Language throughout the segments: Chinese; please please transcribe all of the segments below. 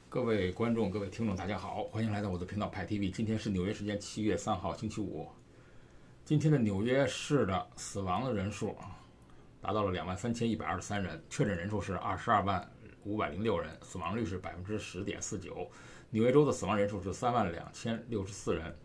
各位观众、各位听众，大家好，欢迎来到我的频道派 TV。今天是纽约时间7月3号，星期五。今天的纽约市的死亡的人数达到了23123人，确诊人数是22.506人，死亡率是10.49%。纽约州的死亡人数是32064人，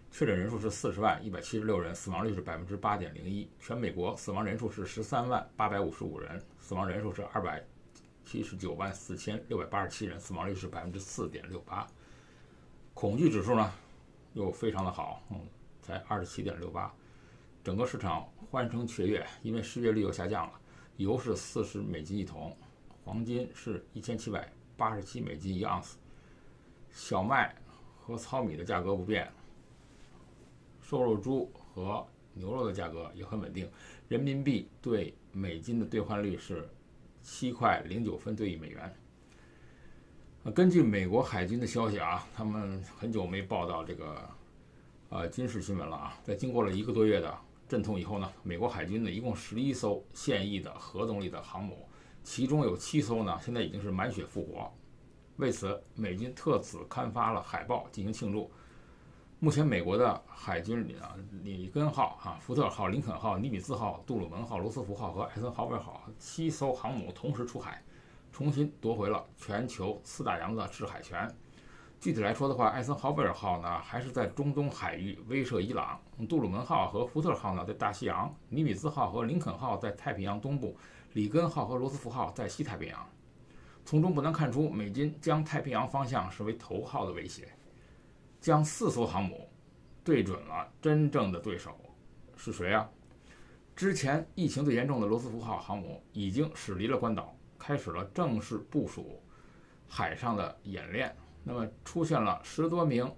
确诊人数是40.176人，死亡率是8.01%。全美国死亡人数是13.855人，死亡人数是279.4687人，死亡率是4.68%。恐惧指数呢又非常的好，才27.68%。整个市场欢声雀跃，因为失业率又下降了。油是$40一桶，黄金是$1787一盎司，小麦和糙米的价格不变，瘦肉猪和牛肉的价格也很稳定。人民币对美金的兑换率是7.09兑1美元。根据美国海军的消息啊，他们很久没报道这个军事新闻了啊。在经过了1个多月的阵痛以后呢，美国海军呢一共11艘现役的核动力的航母，其中有7艘呢现在已经是满血复活。为此，美军特此刊发了海报进行庆祝。目前美国的海军里根号、福特号、林肯号、尼米兹号、杜鲁门号、罗斯福号和艾森豪威尔号7艘航母同时出海，重新夺回了全球4大洋的制海权。具体来说的话，艾森豪威尔号呢还是在中东海域威慑伊朗，杜鲁门号和福特号呢在大西洋，尼米兹号和林肯号在太平洋东部，里根号和罗斯福号在西太平洋。从中不难看出，美军将太平洋方向视为头号的威胁，将4艘航母对准了真正的对手是谁啊？之前疫情最严重的罗斯福号航母已经驶离了关岛，开始了正式部署海上的演练。那么出现了10多名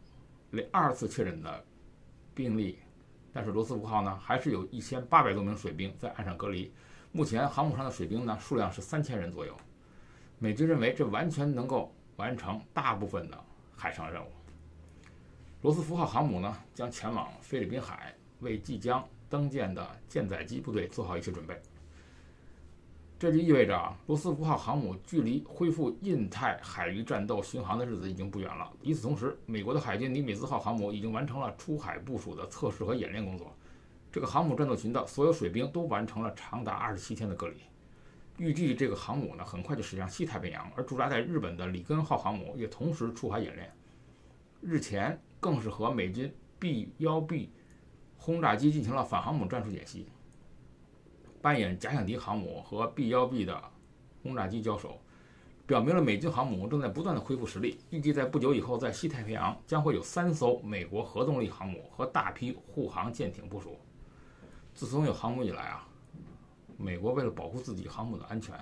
2次确诊的病例，但是罗斯福号呢还是有1800多名水兵在岸上隔离。目前航母上的水兵呢数量是3000人左右。美军认为这完全能够完成大部分的海上任务。罗斯福号航母呢将前往菲律宾海，为即将登舰的舰载机部队做好一切准备。这就意味着罗斯福号航母距离恢复印太海域战斗巡航的日子已经不远了。与此同时，美国的海军尼米兹号航母已经完成了出海部署的测试和演练工作。这个航母战斗群的所有水兵都完成了长达27天的隔离。预计这个航母呢很快就驶向西太平洋，而驻扎在日本的里根号航母也同时出海演练。日前更是和美军 B-1B 轰炸机进行了反航母战术演习，扮演假想敌航母和 B-1B 的轰炸机交手，表明了美军航母正在不断的恢复实力。预计在不久以后，在西太平洋将会有3艘美国核动力航母和大批护航舰艇部署。自从有航母以来啊，美国为了保护自己航母的安全，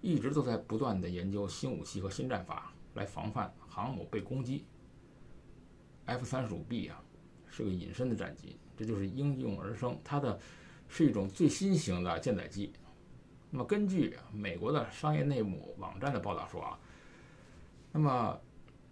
一直都在不断的研究新武器和新战法来防范航母被攻击。F-35B 是个隐身的战机，这就是应运而生，它是一种最新型的舰载机。那么根据美国的商业内幕网站的报道说那么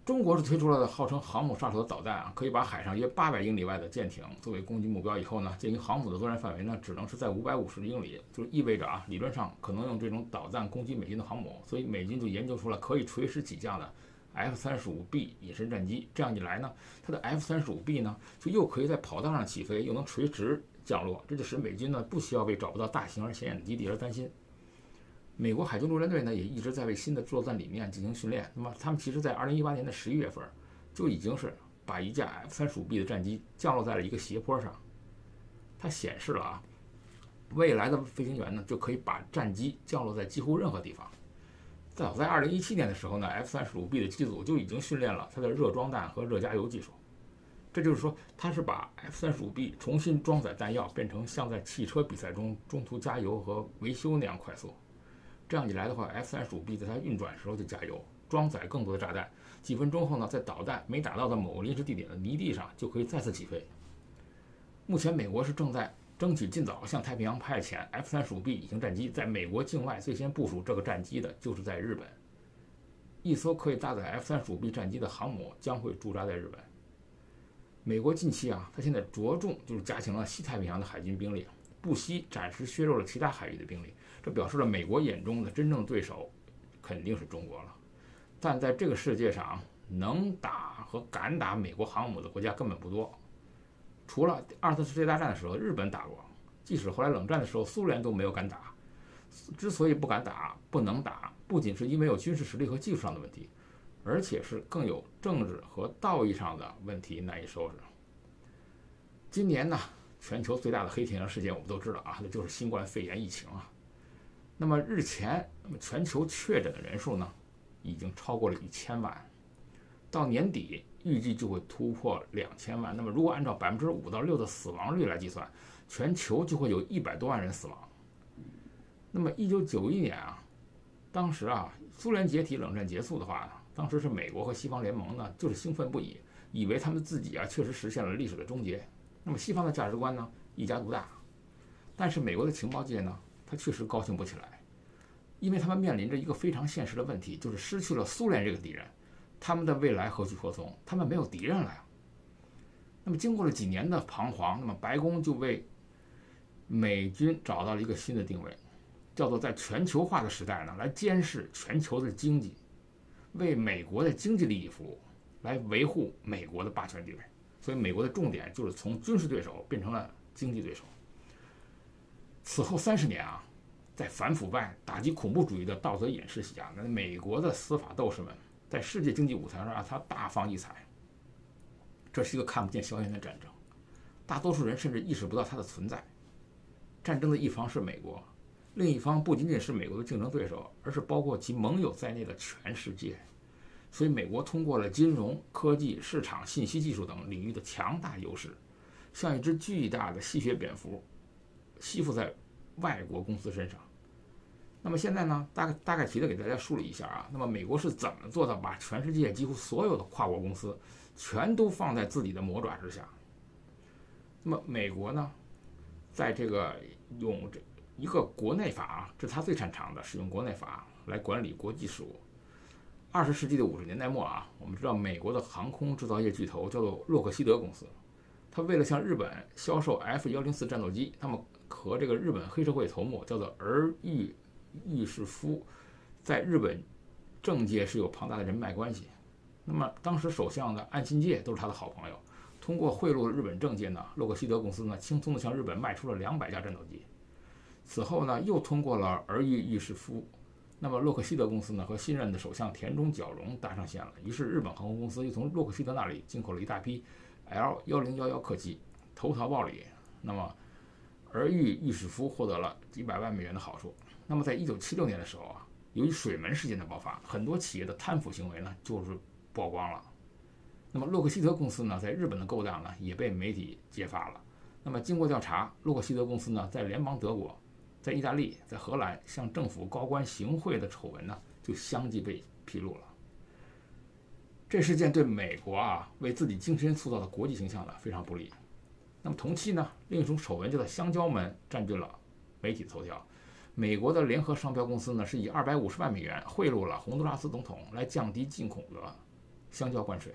中国是推出了号称航母杀手的导弹可以把海上约800英里外的舰艇作为攻击目标。以后呢，鉴于航母的作战范围呢只能是在550英里，就意味着理论上可能用这种导弹攻击美军的航母，所以美军就研究出了可以垂直起降的 F-35B 隐身战机。这样一来呢，它的 F-35B 呢就又可以在跑道上起飞，又能垂直降落，这就使美军呢不需要为找不到大型而显眼的基地而担心。美国海军陆战队呢也一直在为新的作战理念进行训练。那么他们其实在2018年的11月份就已经是把一架 F-35B 的战机降落在了一个斜坡上，它显示了未来的飞行员呢就可以把战机降落在几乎任何地方。早在2017年的时候呢， F-35B 的机组就已经训练了它的热装弹和热加油技术。这就是说，它是把 F-35B 重新装载弹药变成像在汽车比赛中中途加油和维修那样快速。这样一来的话， F-35B 在它运转时候就加油，装载更多的炸弹，几分钟后呢，在导弹没打到的某个临时地点的泥地上就可以再次起飞。目前美国是正在争取尽早向太平洋派遣 F-35B 隐形战机，在美国境外最先部署这个战机的就是在日本。一艘可以搭载 F-35B 战机的航母将会驻扎在日本。美国近期它现在着重就是加强了西太平洋的海军兵力，不惜暂时削弱了其他海域的兵力，这表示了美国眼中的真正对手肯定是中国了。但在这个世界上，能打和敢打美国航母的国家根本不多。除了二次世界大战的时候日本打过，即使后来冷战的时候苏联都没有敢打。之所以不敢打、不能打，不仅是因为有军事实力和技术上的问题，而且是更有政治和道义上的问题难以收拾。今年呢，全球最大的黑天鹅事件我们都知道啊，那就是新冠肺炎疫情啊。那么日前，全球确诊的人数呢，已经超过了1000万，到年底预计就会突破2000万。那么如果按照5%到6%的死亡率来计算，全球就会有100多万人死亡。那么1991年啊，当时啊，苏联解体、冷战结束的话呢，当时是美国和西方联盟呢，就是兴奋不已，以为他们自己啊确实实现了历史的终结。那么西方的价值观呢，一家独大，但是美国的情报界呢，他确实高兴不起来，因为他们面临着一个非常现实的问题，就是失去了苏联这个敌人，他们的未来何去何从？他们没有敌人了呀。那么经过了几年的彷徨，那么白宫就为美军找到了一个新的定位，叫做在全球化的时代呢，来监视全球的经济，为美国的经济利益服务，来维护美国的霸权地位。所以美国的重点就是从军事对手变成了经济对手。此后30年啊，在反腐败、打击恐怖主义的道德掩饰下，那美国的司法斗士们在世界经济舞台上他大放异彩。这是一个看不见硝烟的战争，大多数人甚至意识不到它的存在。战争的一方是美国，另一方不仅仅是美国的竞争对手，而是包括其盟友在内的全世界。所以美国通过了金融、科技、市场、信息技术等领域的强大优势，像一只巨大的吸血蝙蝠，吸附在外国公司身上。那么现在呢，大概提的给大家梳理一下啊。那么美国是怎么做到把全世界几乎所有的跨国公司全都放在自己的魔爪之下？那么美国呢，在这个用一个国内法，这是他最擅长的，使用国内法来管理国际事务。20世纪的50年代末啊，我们知道美国的航空制造业巨头叫做洛克希德公司，他为了向日本销售 F-104战斗机，他们和这个日本黑社会头目叫做儿玉玉士夫，在日本政界是有庞大的人脉关系。那么当时首相的岸信介都是他的好朋友，通过贿赂日本政界呢，洛克希德公司呢轻松地向日本卖出了200架战斗机。此后呢，又通过了儿玉玉士夫，那么洛克希德公司呢和新任的首相田中角荣搭上线了，于是日本航空公司又从洛克希德那里进口了一大批 L1011客机，投桃报李。那么儿玉玉士夫获得了几百万美元的好处。那么在1976年的时候啊，由于水门事件的爆发，很多企业的贪腐行为呢就是曝光了。那么洛克希德公司呢在日本的勾当呢也被媒体揭发了。那么经过调查，洛克希德公司呢在联邦德国、在意大利、在荷兰向政府高官行贿的丑闻呢就相继被披露了。这事件对美国啊为自己精心塑造的国际形象呢非常不利。那么同期呢，另一种丑闻叫做香蕉门占据了媒体头条。美国的联合商标公司呢是以250万美元贿赂了洪都拉斯总统，来降低进口的香蕉关税。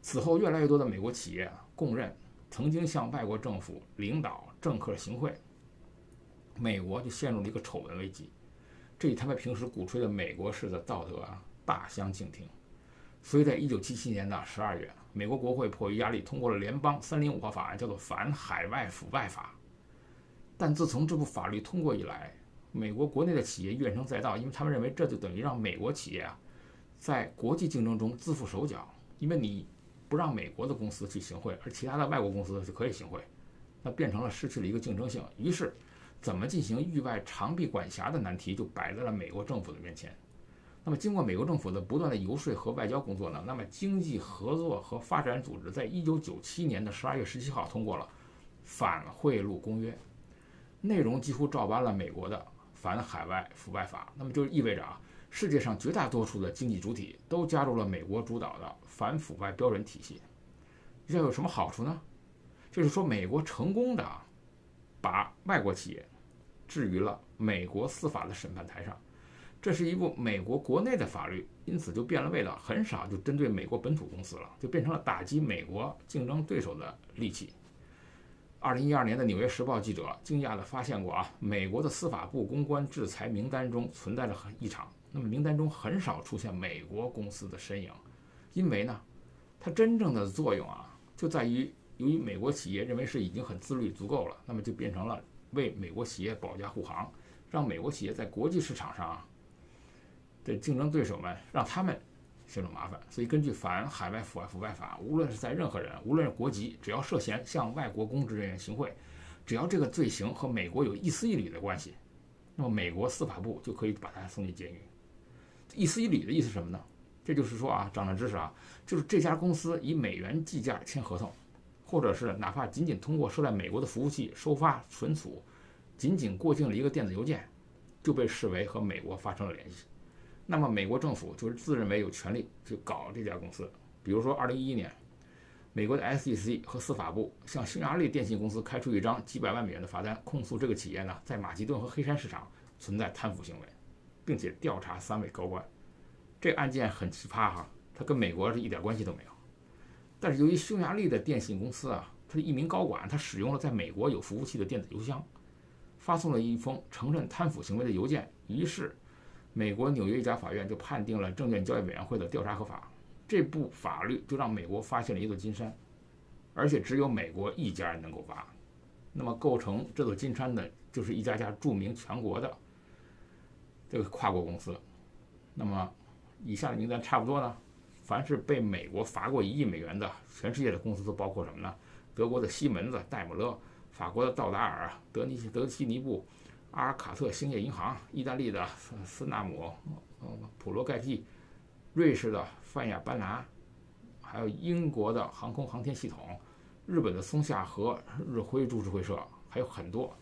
此后，越来越多的美国企业供认曾经向外国政府领导、政客行贿，美国就陷入了一个丑闻危机，这与他们平时鼓吹的美国式的道德大相径庭。所以在1977年的12月，美国国会迫于压力通过了联邦305号法案，叫做反海外腐败法。但自从这部法律通过以来，美国国内的企业怨声载道，因为他们认为这就等于让美国企业在国际竞争中自负手脚，因为你不让美国的公司去行贿，而其他的外国公司就可以行贿，那变成了失去了一个竞争性。于是怎么进行域外长臂管辖的难题就摆在了美国政府的面前。那么经过美国政府的不断的游说和外交工作呢，那么经济合作和发展组织在1997年的12月17号通过了反贿赂公约，内容几乎照搬了美国的反海外腐败法。那么就意味着世界上绝大多数的经济主体都加入了美国主导的反腐败标准体系。这有什么好处呢？就是说美国成功的把外国企业置于了美国司法的审判台上。这是一部美国国内的法律，因此就变了味道，很少就针对美国本土公司了，就变成了打击美国竞争对手的利器。2012年的《纽约时报》记者惊讶地发现过美国的司法部公关制裁名单中存在着异常。那么名单中很少出现美国公司的身影，因为呢，它真正的作用啊，就在于由于美国企业认为是已经很自律足够了，那么就变成了为美国企业保驾护航，让美国企业在国际市场上的竞争对手们让他们形成麻烦。所以根据反海外腐败法，无论是在任何人，无论是国籍，只要涉嫌向外国公职人员行贿，只要这个罪行和美国有一丝一缕的关系，那么美国司法部就可以把他送进监狱。一丝一缕的意思是什么呢？这就是说啊，长长知识啊，就是这家公司以美元计价签合同，或者是哪怕仅仅通过设在美国的服务器收发存储，仅仅过境了一个电子邮件，就被视为和美国发生了联系。那么美国政府就是自认为有权利去搞这家公司。比如说2011年，美国的 SEC 和司法部向匈牙利电信公司开出一张几百万美元的罚单，控诉这个企业呢在马其顿和黑山市场存在贪腐行为，并且调查3位高官。这个案件很奇葩哈，它跟美国是一点关系都没有。但是由于匈牙利的电信公司啊，它的一名高管他使用了在美国有服务器的电子邮箱，发送了一封承认贪腐行为的邮件，于是美国纽约一家法院就判定了证券交易委员会的调查合法。这部法律就让美国发现了一座金山，而且只有美国一家人能够挖。那么构成这座金山的就是一家家著名全国的这个跨国公司。那么以下的名单差不多呢，凡是被美国罚过1亿美元的全世界的公司都包括什么呢？德国的西门子、戴姆勒，法国的道达尔、德西尼布、阿尔卡特兴业银行，意大利的斯纳姆、普罗盖蒂，瑞士的泛亚班拿，还有英国的航空航天系统，日本的松下和日辉株式会社，还有很多。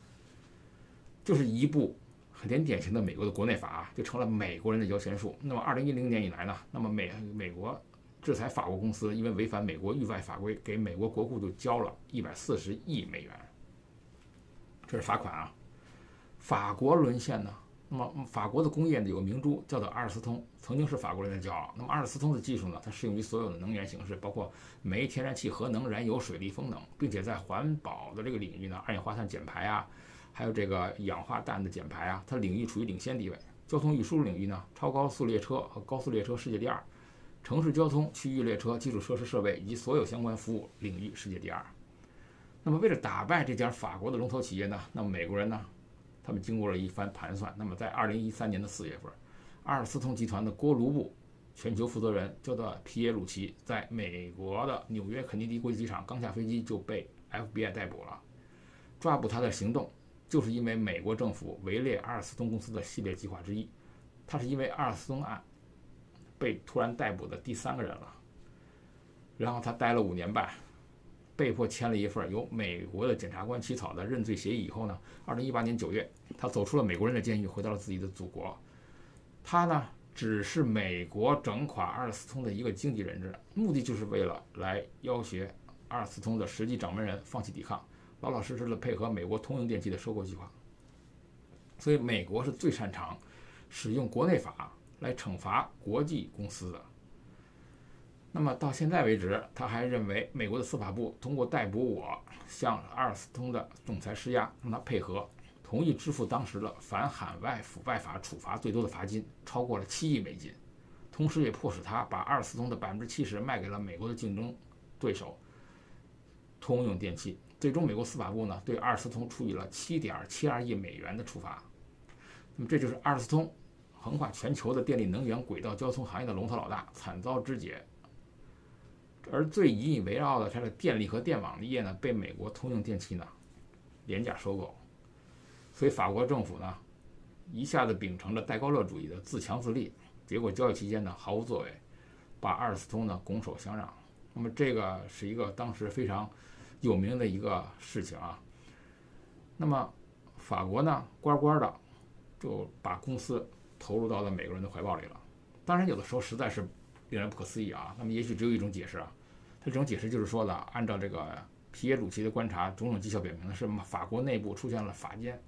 就是一部很典型的美国的国内法，就成了美国人的摇钱树。那么2010年以来呢，那么美国制裁法国公司，因为违反美国域外法规，给美国国库就交了140亿美元，这是罚款啊。法国沦陷呢，那么法国的工业呢有个明珠叫做阿尔斯通，曾经是法国人的骄傲。那么阿尔斯通的技术呢，它适用于所有的能源形式，包括煤、天然气、核能、燃油、水力、风能，并且在环保的这个领域呢，二氧化碳减排啊，还有这个氧化氮的减排啊，它领域处于领先地位。交通运输领域呢，超高速列车和高速列车世界第2，城市交通、区域列车、基础设施设备以及所有相关服务领域世界第2。那么为了打败这家法国的龙头企业呢，那么美国人呢，他们经过了一番盘算，那么在2013年的4月份，阿尔斯通集团的锅炉部全球负责人叫做皮耶鲁奇，在美国的纽约肯尼迪国际机场刚下飞机就被 FBI 逮捕了。抓捕他的行动就是因为美国政府围猎阿尔斯通公司的系列计划之一，他是因为阿尔斯通案被突然逮捕的第3个人了。然后他待了5年半，被迫签了一份由美国的检察官起草的认罪协议以后呢，2018年9月，他走出了美国人的监狱，回到了自己的祖国。他呢，只是美国整垮阿尔斯通的一个经纪人质，目的就是为了来要挟阿尔斯通的实际掌门人放弃抵抗，老老实实的配合美国通用电气的收购计划。所以美国是最擅长使用国内法来惩罚国际公司的。那么到现在为止，他还认为美国的司法部通过逮捕我，向阿尔斯通的总裁施压，让他配合，同意支付当时的反海外腐败法处罚最多的罚金，超过了7亿美金，同时也迫使他把阿尔斯通的70%卖给了美国的竞争对手通用电气。最终，美国司法部呢对阿尔斯通处以了7.72亿美元的处罚。那么这就是阿尔斯通横跨全球的电力能源轨道交通行业的龙头老大，惨遭肢解。而最引以为傲的，它的电力和电网的业呢，被美国通用电气呢廉价收购。所以法国政府呢一下子秉承着戴高乐主义的自强自立，结果交易期间呢毫无作为，把阿尔斯通呢拱手相让。那么这个是一个当时非常有名的一个事情啊。那么法国呢乖乖的就把公司投入到了美国人的怀抱里了。当然有的时候实在是令人不可思议啊。那么也许只有一种解释啊，他这种解释就是说的，按照这个皮耶鲁奇的观察，种种迹象表明的是法国内部出现了法奸，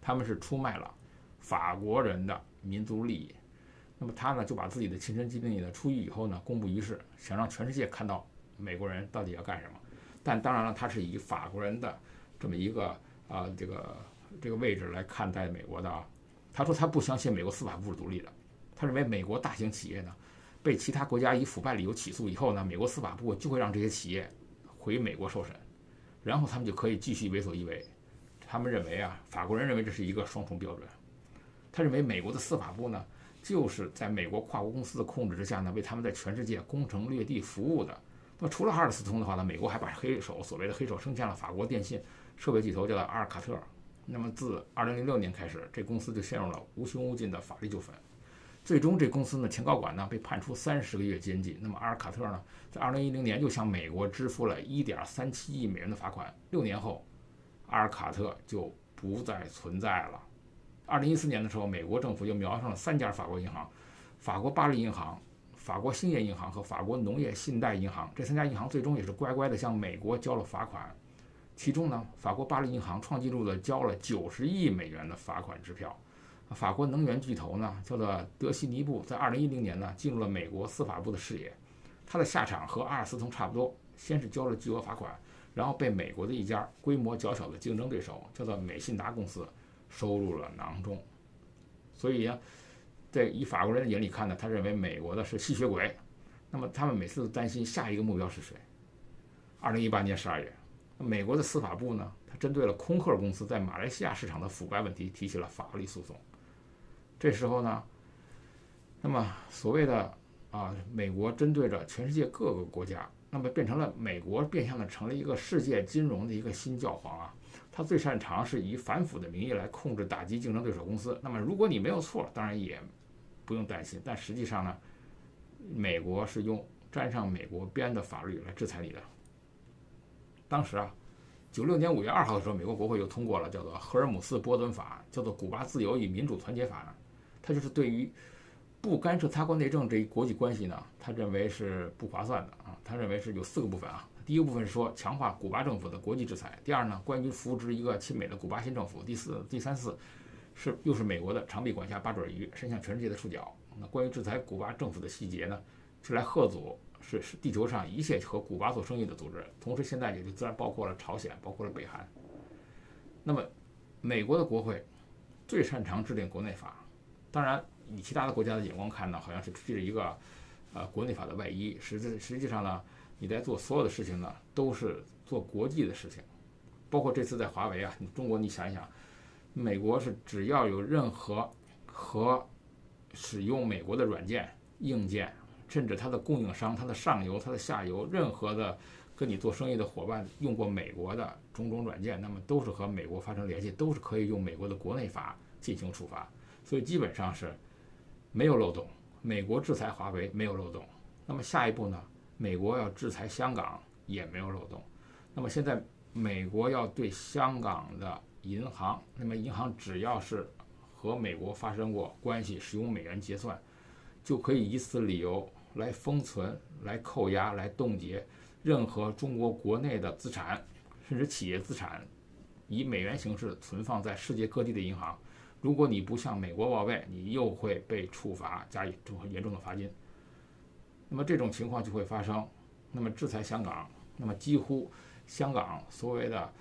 他们是出卖了法国人的民族利益。那么他呢就把自己的亲身经历呢出狱以后呢公布于世，想让全世界看到美国人到底要干什么。但当然了，他是以法国人的这么一个这个位置来看待美国的啊。他说他不相信美国司法部是独立的，他认为美国大型企业呢被其他国家以腐败理由起诉以后呢，美国司法部就会让这些企业回美国受审，然后他们就可以继续为所欲为。他们认为啊，法国人认为这是一个双重标准。他认为美国的司法部呢，就是在美国跨国公司的控制之下呢，为他们在全世界攻城略地服务的。那么除了阿尔斯通的话呢，美国还把所谓的黑手升迁了法国电信设备巨头叫做阿尔卡特。那么自2006年开始，这公司就陷入了无穷无尽的法律纠纷。最终，这公司呢前高管呢被判处30个月监禁。那么阿尔卡特呢，在2010年又向美国支付了1.37亿美元的罚款。6年后，阿尔卡特就不再存在了。2014年的时候，美国政府又瞄上了3家法国银行：法国巴黎银行、法国兴业银行和法国农业信贷银行。这3家银行最终也是乖乖地向美国交了罚款。其中呢，法国巴黎银行创纪录的交了90亿美元的罚款支票。法国能源巨头呢，叫做德西尼布，在2010年呢进入了美国司法部的视野。他的下场和阿尔斯通差不多，先是交了巨额罚款，然后被美国的一家规模较小的竞争对手，叫做美信达公司收入了囊中。所以呢，在以法国人的眼里看呢，他认为美国的是吸血鬼。那么他们每次都担心下一个目标是谁。2018年12月，美国的司法部呢，他针对了空客公司在马来西亚市场的腐败问题提起了法律诉讼。这时候呢，那么所谓的美国针对着全世界各个国家，那么变成了美国变相的成了一个世界金融的一个新教皇啊。他最擅长是以反腐的名义来控制打击竞争对手公司。那么如果你没有错，当然也不用担心，但实际上呢，美国是用沾上美国编的法律来制裁你的。当时啊，96年5月2号的时候，美国国会又通过了叫做赫尔姆斯波顿法，叫做古巴自由与民主团结法。它就是对于不干涉他国内政这一国际关系呢，他认为是不划算的啊。他认为是有4个部分啊。第一个部分是说强化古巴政府的国际制裁。第二呢，关于扶植一个亲美的古巴新政府。第三又是美国的长臂管辖八爪鱼，伸向全世界的触角。那关于制裁古巴政府的细节呢，是来贺阻是地球上一切和古巴做生意的组织，同时现在也就自然包括了朝鲜，包括了北韩。那么美国的国会最擅长制定国内法。当然，以其他的国家的眼光看呢，好像是披着一个国内法的外衣。实际上呢，你在做所有的事情呢，都是做国际的事情。包括这次在华为啊，中国你想一想，美国是只要有任何和使用美国的软件、硬件，甚至它的供应商、它的上游、它的下游，任何的跟你做生意的伙伴用过美国的种种软件，那么都是和美国发生联系，都是可以用美国的国内法进行处罚。所以基本上是没有漏洞。美国制裁华为没有漏洞，那么下一步呢，美国要制裁香港也没有漏洞。那么现在美国要对香港的银行，那么银行只要是和美国发生过关系，使用美元结算，就可以以此理由来封存、来扣押、来冻结任何中国国内的资产，甚至企业资产，以美元形式存放在世界各地的银行。如果你不向美国报备，你又会被处罚，加以严重的罚金。那么这种情况就会发生。那么制裁香港，那么几乎香港所谓的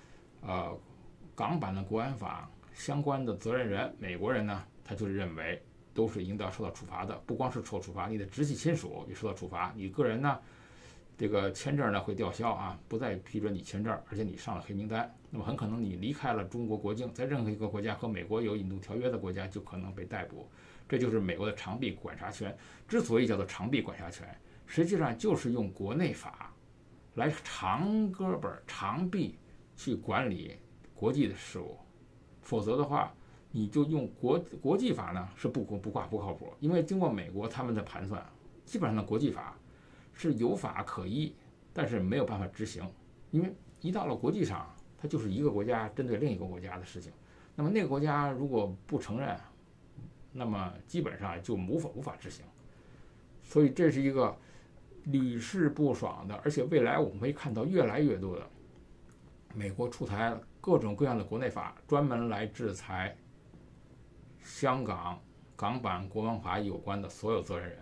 港版的国安法相关的责任人，美国人呢，他就认为都是应当受到处罚的。不光是受处罚，你的直系亲属也受到处罚，你个人呢，这个签证呢会吊销啊，不再批准你签证，而且你上了黑名单。那么很可能你离开了中国国境，在任何一个国家和美国有引渡条约的国家就可能被逮捕。这就是美国的长臂管辖权。之所以叫做长臂管辖权，实际上就是用国内法来长胳膊长臂去管理国际的事务。否则的话，你就用国际法呢是不靠谱。因为经过美国他们的盘算，基本上的国际法是有法可依，但是没有办法执行。因为一到了国际上，它就是一个国家针对另一个国家的事情。那么那个国家如果不承认，那么基本上就无法执行。所以这是一个屡试不爽的，而且未来我们会看到越来越多的美国出台各种各样的国内法，专门来制裁香港港版国安法有关的所有责任人，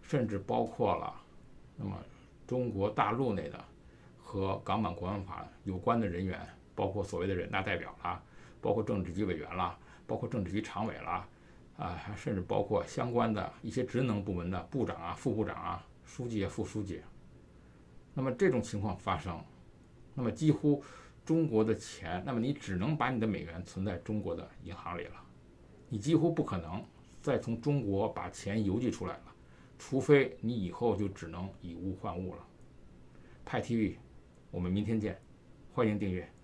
甚至包括了那么中国大陆内的和港版国安法有关的人员，包括所谓的人大代表啦，包括政治局委员啦，包括政治局常委啦，甚至包括相关的一些职能部门的部长啊、副部长啊、书记啊、副书记。那么这种情况发生，那么几乎中国的钱，那么你只能把你的美元存在中国的银行里了，你几乎不可能再从中国把钱邮寄出来了，除非你以后就只能以物换物了。派 TV，我们明天见，欢迎订阅。